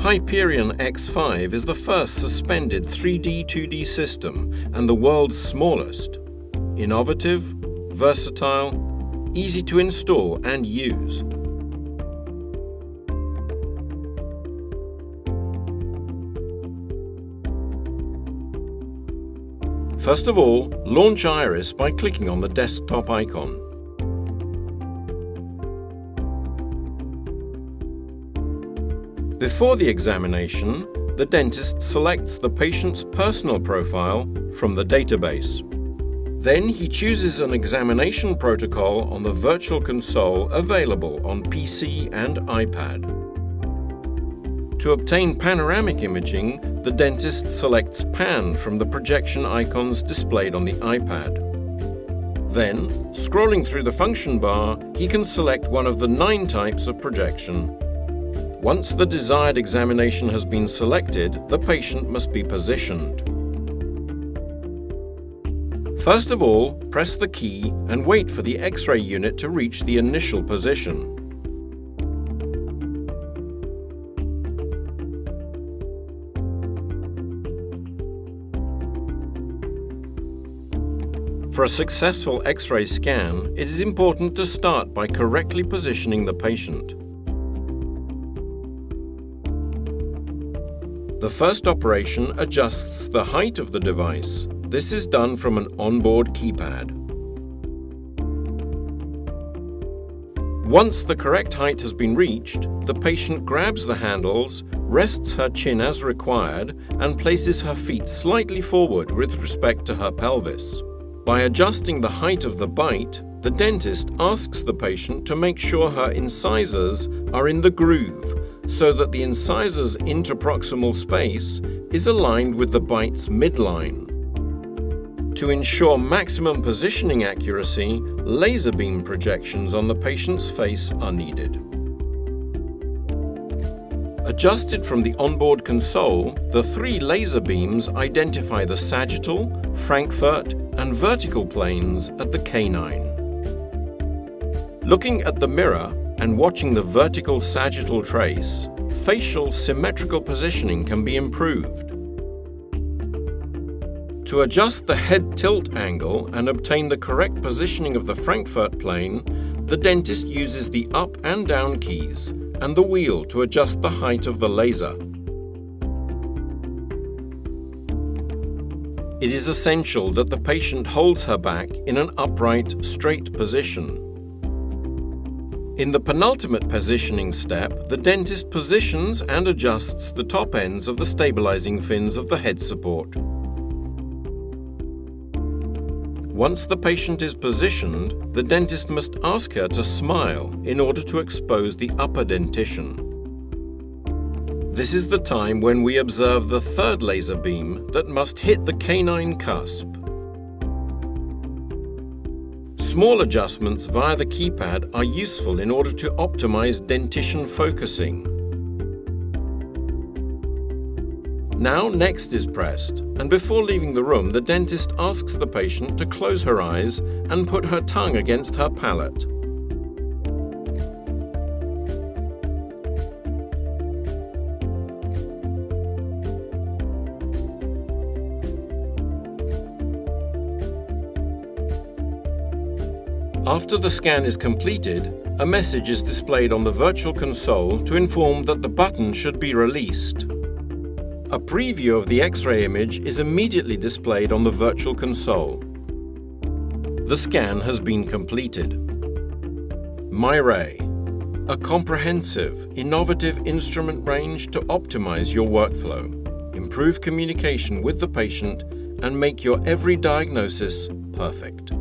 Hyperion X5 is the first suspended 3D/2D system and the world's smallest. Innovative, versatile, easy to install and use. First of all, launch Iris by clicking on the desktop icon. Before the examination, the dentist selects the patient's personal profile from the database. Then he chooses an examination protocol on the virtual console available on PC and iPad. To obtain panoramic imaging, the dentist selects Pan from the projection icons displayed on the iPad. Then, scrolling through the function bar, he can select one of the 9 types of projection. Once the desired examination has been selected, the patient must be positioned. First of all, press the key and wait for the X-ray unit to reach the initial position. For a successful X-ray scan, it is important to start by correctly positioning the patient. The first operation adjusts the height of the device. This is done from an onboard keypad. Once the correct height has been reached, the patient grabs the handles, rests her chin as required, and places her feet slightly forward with respect to her pelvis. By adjusting the height of the bite, the dentist asks the patient to make sure her incisors are in the groove, so that the incisor's interproximal space is aligned with the bite's midline. To ensure maximum positioning accuracy, laser beam projections on the patient's face are needed. Adjusted from the onboard console, the 3 laser beams identify the sagittal, Frankfurt, and vertical planes at the canine. Looking at the mirror and watching the vertical sagittal trace, facial symmetrical positioning can be improved. To adjust the head tilt angle and obtain the correct positioning of the Frankfurt plane, the dentist uses the up and down keys and the wheel to adjust the height of the laser. It is essential that the patient holds her back in an upright, straight position. In the penultimate positioning step, the dentist positions and adjusts the top ends of the stabilizing fins of the head support. Once the patient is positioned, the dentist must ask her to smile in order to expose the upper dentition. This is the time when we observe the 3rd laser beam that must hit the canine cusp. Small adjustments via the keypad are useful in order to optimize dentition focusing. Now next is pressed, and before leaving the room, the dentist asks the patient to close her eyes and put her tongue against her palate. After the scan is completed, a message is displayed on the virtual console to inform that the button should be released. A preview of the X-ray image is immediately displayed on the virtual console. The scan has been completed. MyRay, a comprehensive, innovative instrument range to optimize your workflow, improve communication with the patient, and make your every diagnosis perfect.